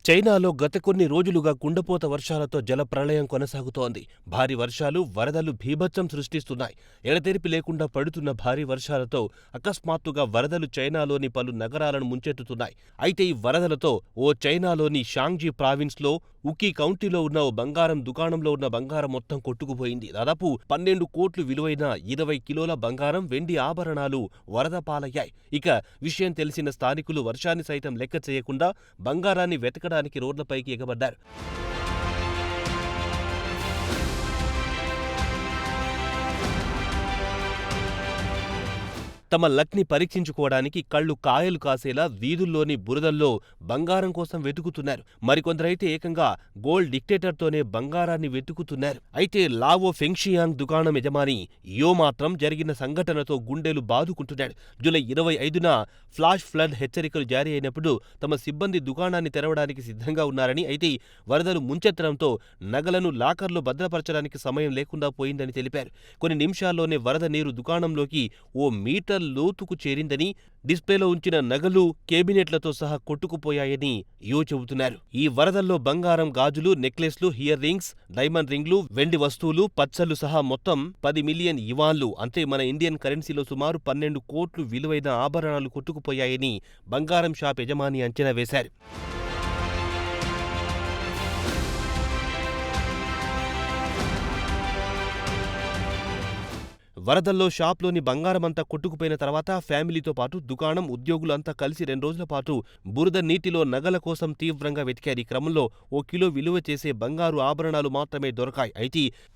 చైనాలో గత కొన్ని రోజులుగా కుండపోత వర్షాలతో జలప్రళయం కొనసాగుతోంది. భారీ వర్షాలు, వరదలు బీభత్సం సృష్టిస్తున్నాయి. ఎడతెరిపి లేకుండా పడుతున్న భారీ వర్షాలతో అకస్మాత్తుగా వరదలు చైనాలోని పలు నగరాలను ముంచెత్తుతున్నాయి. అయితే ఈ వరదలతో ఓ చైనాలోని షాంగ్జీ ప్రావిన్స్లో ఉకీ కౌంటీలో ఉన్న ఓ బంగారం దుకాణంలో ఉన్న బంగారం మొత్తం కొట్టుకుపోయింది. దాదాపు 12 కోట్లు విలువైన 20 కిలోల బంగారం, వెండి ఆభరణాలు వరద పాలయ్యాయి. ఇక విషయం తెలిసిన స్థానికులు వర్షాన్ని సైతం లెక్క చేయకుండా బంగారాన్ని వెతకడానికి రోడ్లపైకి ఎగబడ్డారు. తమ లక్ని పరీక్షించుకోవడానికి కళ్లు కాయలు కాసేలా వీధుల్లోని బురదల్లో బంగారం కోసం వెతుకుతున్నారు. మరికొందరైతే ఏకంగా గోల్డ్ డిటెక్టర్తోనే బంగారాన్ని వెతుకుతున్నారు. అయితే లావో ఫెంగ్షియాంగ్ దుకాణం యజమాని యో మాత్రం జరిగిన సంఘటనతో గుండెలు బాదుకుంటున్నాడు. జూలై 25న ఫ్లాష్ ఫ్లడ్ హెచ్చరికలు జారీ అయినప్పుడు తమ సిబ్బంది దుకాణాన్ని తెరవడానికి సిద్ధంగా ఉన్నారని, అయితే వరదలు ముంచెత్తడంతో నగలను లాకర్లో భద్రపరచడానికి సమయం లేకుండా పోయిందని తెలిపారు. కొన్ని నిమిషాల్లోనే వరద నీరు దుకాణంలోకి ఓ మీటర్ లోతుకు చేరిందని, డిస్ప్లేలో ఉంచిన నగలు, కేబినెట్లతో సహా కొట్టుకుపోయాయని యో చెబుతున్నారు. ఈ వరదల్లో బంగారం గాజులు, నెక్లెస్లు, ఇయర్ రింగ్స్, డైమండ్ రింగ్లు, వెండి వస్తువులు, పచ్చళ్లు సహా మొత్తం 10 మిలియన్ యువాన్లు అంటే మన ఇండియన్ కరెన్సీలో సుమారు 12 కోట్లు విలువైన ఆభరణాలు కొట్టుకుపోయాయని బంగారం షాప్ యజమాని అంచనా వేశారు. వరదల్లో షాప్లోని బంగారమంతా కొట్టుకుపోయిన తర్వాత ఫ్యామిలీతో పాటు దుకాణం, ఉద్యోగులు అంతా కలిసి 2 రోజుల పాటు బురద నీటిలో నగల కోసం తీవ్రంగా వెతికారు. ఈ క్రమంలో ఓ కిలో విలువ చేసే బంగారు ఆభరణాలు మాత్రమే దొరకాయి.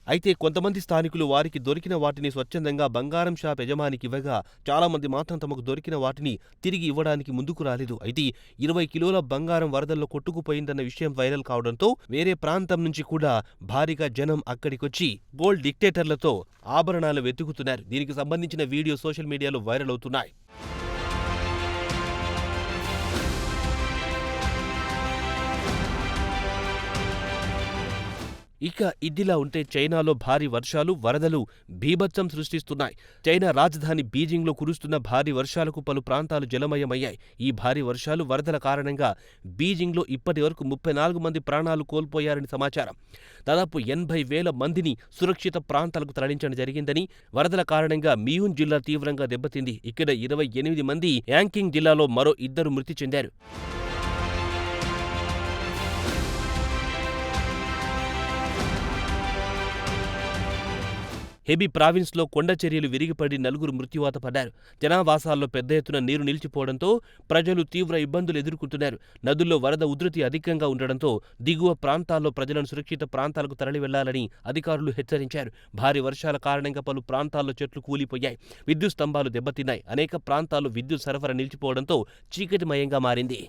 అయితే కొంతమంది స్థానికులు వారికి దొరికిన వాటిని స్వచ్ఛందంగా బంగారం షాప్ యజమానికి ఇవ్వగా, చాలా మంది మాత్రం తమకు దొరికిన వాటిని తిరిగి ఇవ్వడానికి ముందుకు రాలేదు. అయితే 20 కిలోల బంగారం వరదల్లో కొట్టుకుపోయిందన్న విషయం వైరల్ కావడంతో వేరే ప్రాంతం నుంచి కూడా భారీగా జనం అక్కడికొచ్చి గోల్డ్ డిటెక్టర్లతో ఆభరణాలు వెతుకుతున్నారు. దీనికి సంబంధించిన వీడియో సోషల్ మీడియాలో వైరల్ అవుతున్నాయి. ఇక ఇదిలా ఉంటే చైనాలో భారీ వర్షాలు, వరదలు బీభత్సం సృష్టిస్తున్నాయి. చైనా రాజధాని బీజింగ్లో కురుస్తున్న భారీ వర్షాలకు పలు ప్రాంతాలు జలమయమయ్యాయి. ఈ భారీ వర్షాలు, వరదల కారణంగా బీజింగ్లో ఇప్పటి వరకు 34 మంది ప్రాణాలు కోల్పోయారని సమాచారం. దాదాపు 80,000 మందిని సురక్షిత ప్రాంతాలకు తరలించడం జరిగిందని, వరదల కారణంగా మియూన్ జిల్లా తీవ్రంగా దెబ్బతింది. ఇక్కడ 28 మంది, యాంకింగ్ జిల్లాలో మరో 2 మృతి చెందారు. హెబీ ప్రావిన్స్లో కొండ చర్యలు విరిగిపడి 4 మృత్యువాత పడ్డారు. జనావాసాల్లో పెద్ద ఎత్తున నీరు నిలిచిపోవడంతో ప్రజలు తీవ్ర ఇబ్బందులు ఎదుర్కొంటున్నారు. నదుల్లో వరద ఉధృతి అధికంగా ఉండడంతో దిగువ ప్రాంతాల్లో ప్రజలను సురక్షిత ప్రాంతాలకు తరలి వెళ్లాలని అధికారులు హెచ్చరించారు. భారీ వర్షాల కారణంగా పలు ప్రాంతాల్లో చెట్లు కూలిపోయాయి, విద్యుత్ స్తంభాలు దెబ్బతిన్నాయి. అనేక ప్రాంతాల్లో విద్యుత్ సరఫరా నిలిచిపోవడంతో చీకటిమయంగా మారింది.